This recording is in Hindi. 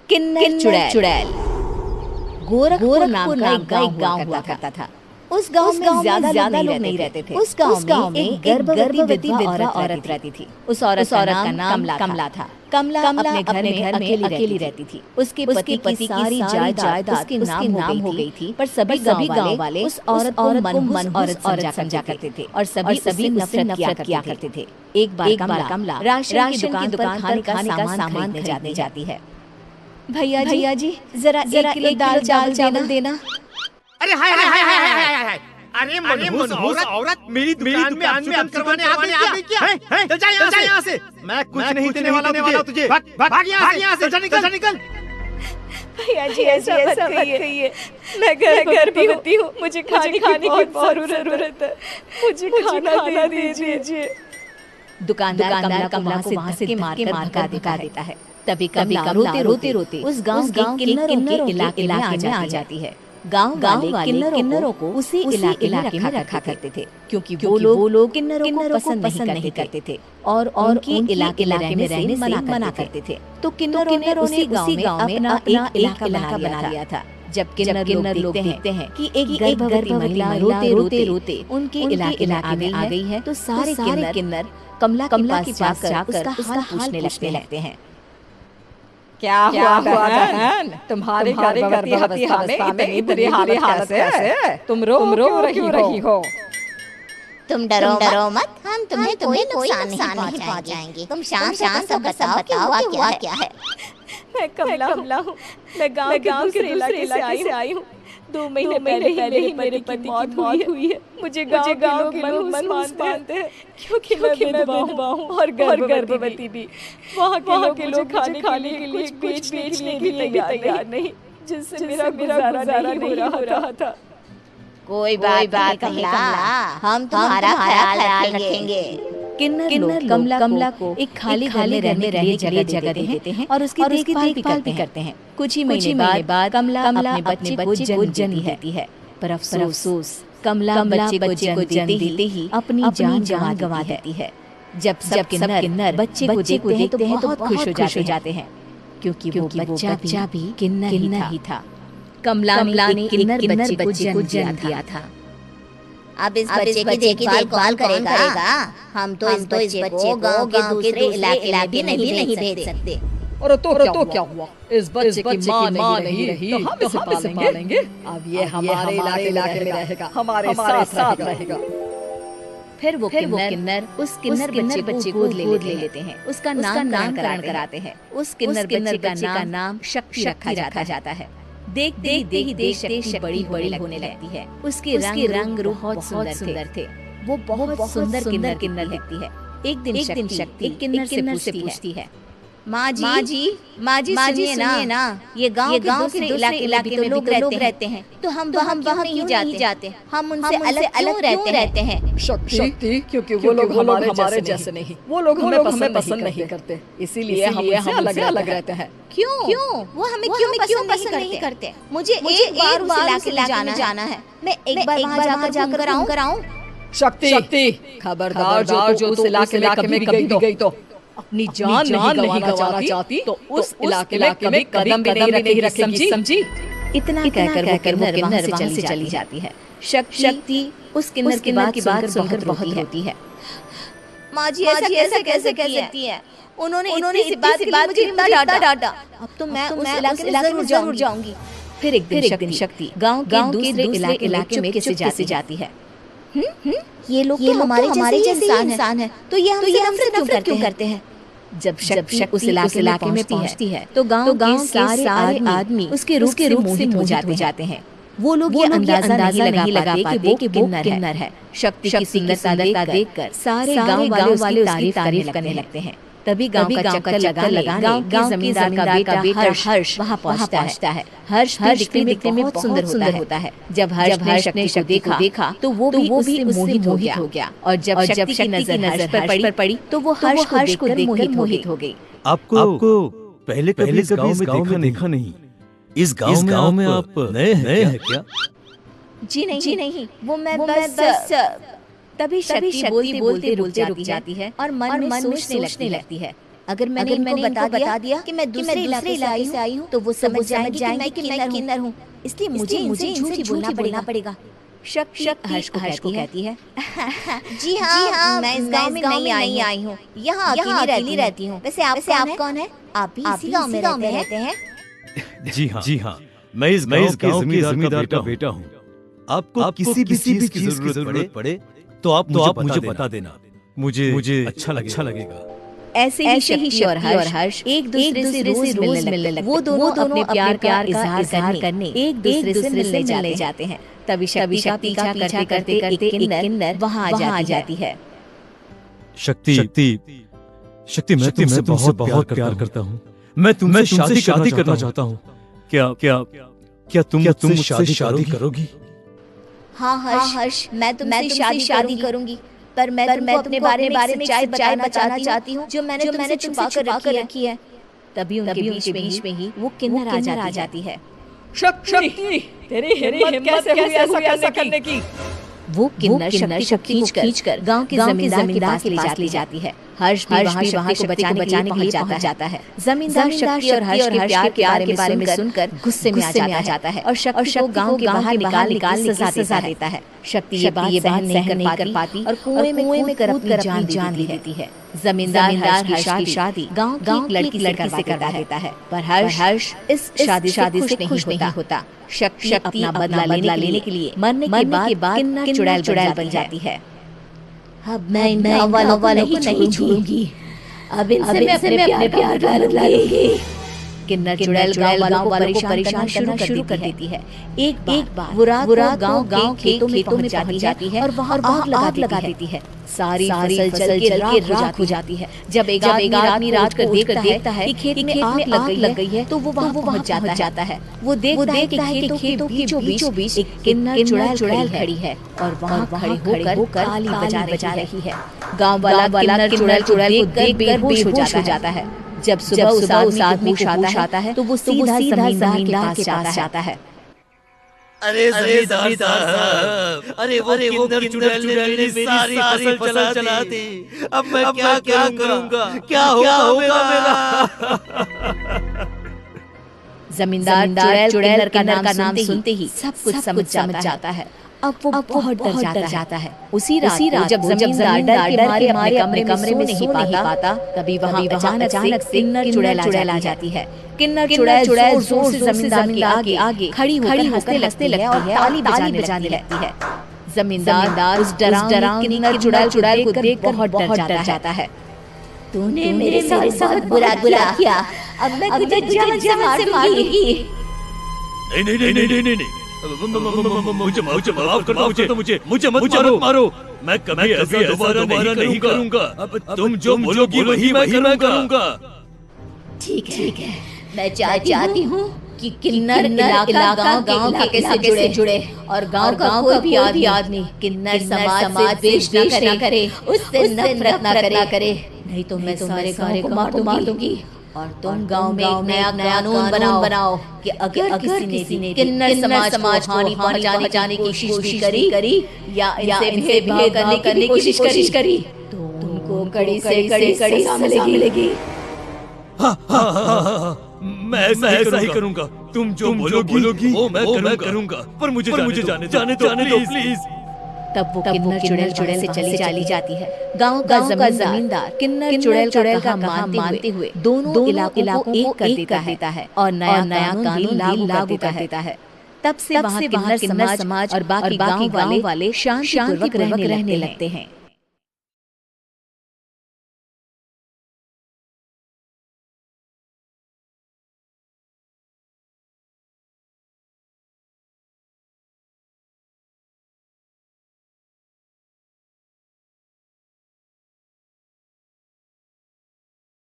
किन्नर चुड़ैल। गोरखपुर नाम का एक गांव हुआ करता था। उस गांव में ज्यादा लोग नहीं रहते थे। उस गांव में एक गर्भवती औरत रहती थी। उस औरत का नाम कमला था। कमला अपने घर में अकेली रहती थी। उसके पति की सारी जायदाद उसके नाम हो गई थी। पर सभी गांव वाले उस औरत को मनहूस औरत समझा करते थे और सभी उससे नफरत किया करते थे। एक बार कमला राशन की दुकान पर खाने का सामान खरीदने जाती है। भैया जी जरा 1 किलो दाल चावल देना। अरे हाय हाय हाय हाय हाय हाय हाय। अरे मनहूस औरत मेरी दुकान में बंद करवाने आ गई क्या? चल जा यहाँ से। मैं कुछ नहीं देने वाला तुझे। भाग यहाँ से। चल निकल। भैया जी ऐसा मत कहिए। मैं गर्भवती हूँ। मुझे खाने की बहुत जरूरत है। मुझे खाना दे दीजिए। दुकानदार कमला को वहाँ से मार कर भगा देता है। तभी कमला रोते उस गांव के किन्नरों के इलाके में आ जाती है। गांव वाले किन्नरों को उसी इलाके में रखा करते थे क्योंकि वो लोग किन्नरों को पसंद नहीं करते थे और उनके इलाके में रहने से मना करते थे। तो किन्नरों ने उसी गांव में अपना एक इलाका बना लिया था। जब किन्नर लोग देखते हैं कि एक गर्भवती महिला रोते उनके इलाके में आ गई है तो सारे किन्नर कमला के पास जाकर उसका हाल पूछने लगते हैं। क्या हुआ बहन? तुम्हारे गर्भवती हमें इतनी बुरी हालत है। तुम रो रही हो। तुम डरो मत। हम तुम्हें कोई नुकसान नहीं पहुंचाएंगे। तुम शांत सब बताओ क्या है। मैं कमला हूँ। मैं गांव के दूसरे इलाके से आई हूँ। 2 महीने पहले ही मेरे पति की मौत हुई है। मुझे गांव के लोग मनहूस मानते हैं क्योंकि मैं विधवा हूँ और गर्भवती भी। वहाँ के लोग खाने के लिए बेचने के लिए तैयार नहीं, जिससे मेरा गुजारा नहीं हो रहा था। कोई बात नहीं कमला, हम तुम्हारा ख्याल रखेंगे। किन्नर कमला को एक खाली रहने जगह देते हैं और उसकी देखभाल भी करते हैं। कुछ ही महीने बाद कमला अपने बच्चे को जन्म देती है। पर अफसोस कमला बच्चे को जन्म देते ही अपनी जान गंवा देती है। जब सब किन्नर बच्चे को देखते हैं तो बहुत खुश हो जाते हैं क्योंकि वो बच्चा भी किन्नर ही था। कमला ने एक किन्नर बच्चे को जन्म दिया था। अब इस बच्चे की देखभाल कौन करेगा? हम तो इस बच्चे को गांव के दूसरे इलाके में नहीं भेज सकते। और तो क्या हुआ? इस बच्चे की माँ नहीं रही तो हम इसे पालेंगे। अब ये हमारे इलाके में रहेगा, हमारे साथ रहेगा। फिर वो किन्नर उस किन्नर बच्चे को गोद ले लेते हैं। उसका नामकरण कराते हैं। उस किन्नर बच्चे का नाम शक्ति रखा जाता है। देखते ही शक्ति बड़ी होने लगती है। उसके रंग रूप बहुत सुंदर थे। वो बहुत सुंदर किन्नर लगती है। एक दिन शक्ति एक किन्नर से पूछती है, माँ जी सुनिए ना, ये गांव के दूसरे इलाके में लोग रहते हैं तो हम वहाँ नहीं जाते। हम उनसे अलग रहते हैं। शक्ति क्योंकि वो लोग हमारे जैसे नहीं। वो लोग हमें पसंद नहीं करते, इसीलिए हम अलग रहते हैं। क्यों? वो हमें क्यों पसंद नहीं करते? मुझे एक बार उस इलाके में जाना है। मैं एक बार वहाँ जाकर आऊँ। शक्ति खबरदार, जो उस इलाके में कभी गई तो अपनी जान नहीं गंवाना चाहती तो उस इलाके में कदम भी नहीं रखेगी, समझी? इतना कहकर वो किन्नर वहाँ से चली जाती है। शक्ति उस किन्नर की बात सुनकर बहुत रोती है। माँ जी ऐसा कैसे कह सकती है? उन्होंने इतनी बात मुझे इतना डांटा। अब तो मैं उस इलाके में जरूर जाऊंगी। फिर एक दिन शक्ति गांव के दूसरे इलाके में चुपके जाती है। ये लोग तो हमारे जैसे इंसान है, तो ये हमसे नफरत क्यों करते हैं? जब शक्ति उस इलाके में पहुंचती है तो गांव के सारे आदमी उसके रूप से मोहित हो जाते हैं। वो लोग ये अंदाजा नहीं लगा पाते कि वो किन्नर है। शक्ति की सुंदरता देखकर सारे गांव वाले उसकी तारीफ करने लगते हैं। तभी गांव का चक्कर लगाने गांव के जमींदार का बेटा हर्ष वहां पहुंचता है। हर्ष दिखने में बहुत सुंदर होता है। जब हर्ष ने शक्ति को देखा तो वो भी उससे मोहित हो गया और जब शक्ति की नजर हर्ष पर पड़ी तो वो हर्ष को देखकर मोहित हो गई। आपको पहले कभी इस गांव में देखा नहीं। इस गांव में आप नए हैं क्या? जी नहीं, वो मैं बस। तभी शक्ति बोलते रुक जाती है और मन में सोचने लगती है, अगर मैंने इनको बता दिया कि मैं दूसरे इलाके से आई हूँ तो वो समझ जाएंगे कि मैं किन्नर हूँ, इसलिए मुझे इनसे झूठी बोलना पड़ेगा। शक्ति हर्ष को कहती है जी हाँ, मैं इस गांव में नहीं आई हूँ, यहाँ अकेली रहती हूँ। वैसे आप कौन है? आप भी इसी गांव में रहते हैं? जी हाँ, मैं इस गांव के जमींदार का बेटा हूँ। आपको किसी भी चीज की जरूरत पड़े तो आप मुझे बता देना, मुझे अच्छा लगेगा। ऐसे ही शक्ति और हर्ष एक दूसरे से रोज मिलने लगे। वो दोनों अपने प्यार का इजहार करने एक दूसरे से मिलने जाते हैं। तभी शक्ति का पीछा करते एक किन्नर वहाँ आ जाती है। शक्ति मैं तुमसे बहुत प्यार करता हूँ। मैं तुमसे शादी करना चाहता हूँ। क्या तुम मुझसे शादी करोगी? हाँ हर्ष, मैं तुमसे शादी करूंगी, पर मैं अपने बारे में सच्चाई बताना चाहती हूँ जो मैंने तुमसे छुपा कर रखी है। तभी उनके बीच में ही वो किन्नर आ जाती है। शक्ति, तेरी हिम्मत कैसे हुई ऐसा करने की? वो किन्नर शक्ति को खींचकर गांव के जमींदार के पास ले जाती है। हर्ष भी वहाँ शक्ति को बचाने के लिए पहुंच जाता है। जमींदार शक्ति और हर्ष के प्यार के बारे में सुनकर गुस्से में आ जाता है और शक्ति को गांव के बाहर निकाल सजा देता है। शक्ति ये बात सहन नहीं कर पाती और कुएं में कर अपनी जान दे देती है। जमींदार हर्ष की शादी गांव की लड़की से करवा देता है, पर हर्ष इस शादी से खुश नहीं होता। शक्ति अपना बदला लेने के लिए मरने के बाद किन्नर चुड़ैल बन जाती है। अब मैं इन गाँव वालों को नहीं छोड़ूंगी, अब इनसे मैं अपने प्यार का बदला लूंगी। किन्नर चुड़ैल गाँव वालों को परेशान करना शुरू कर देती है। एक बार वो रात गाँव के खेतों में पहुंच जाती है और वहाँ आग लगा देती है। सारी फसल जल के राख हो जाती है। जब एक आदमी रात को देखता है कि खेत में आग लग गई है तो वो वहाँ पहुंच जाता है। वो देखता है कि खेतों के बीचों बीच एक किन्नर चुड़ैल खड़ी है और वहाँ खड़े होकर ताली बजा रही है। गाँव वाला किन्नर चुड़ैल को देख बेहोश हो जाता है। जब सुबह उस आदमी को होश आता है तो वो सीधा जमींदार के पास जाता है। अरे जमींदार साहब, अरे वो किन्नर चुड़ैल ने मेरी सारी फसल चला दी। अब मैं क्या करूंगा? क्या होगा मेरा? जमींदार चुड़ैल का नाम सुनते ही सब कुछ समझ जाता है। अब वो बहुत डर जाता है। उसी रात जब जमींदार डर के मारे अपने कमरे में नहीं पाता, तभी वहाँ अचानक से किन्नर चुड़ैल आ जाती है। किन्नर चुड़ैल जोर से जमींदार के आगे खड़ी होकर हंसने लगती है और ताली बजाने लगती है। जमींदार उस डरावनी किन्नर चुड़ैल को देख बहुत डर जाता है। तूने मेरे साथ बुरा किया, अब मैं तुझे जान से मारूंगी। नहीं, मुझे माफ कर दो, मुझे मत मारो। मैं कभी ऐसा दोबारा नहीं करूंगा। अब तुम जो बोलोगी वही मैं करूंगा। ठीक है, मैं चाहती हूँ कि किन्नर इलाका गांव के इलाके से जुड़े और गांव का कोई भी आदमी किन्नर समाज से द्वेष न करे, उससे नफरत न करे, नहीं तो मैं सारे गांव को मार दूंगी। और तुम गांव में एक नया कानून बनाओ कि अगर किसी ने किन्नर समाज को हानि पहुंचाने की कोशिश करी या इनसे भेद करने की कोशिश करी तो तुमको कड़ी से कड़ी सजा मिलेगी। मैं ऐसा ही करूंगा। तुम जो बोलोगी वो मैं करूंगा। पर मुझे जाने दो प्लीज। तब वो किन्नर चुड़ैल से चली जाती है। गांव का जमींदार किन्नर चुड़ैल का मानते हुए दोनों इलाकों को एक कर देता है और नया कानून लागू कर देता है। तब से वहाँ किन्नर समाज और बाकी गांव वाले शांतिपूर्वक रहने लगते हैं।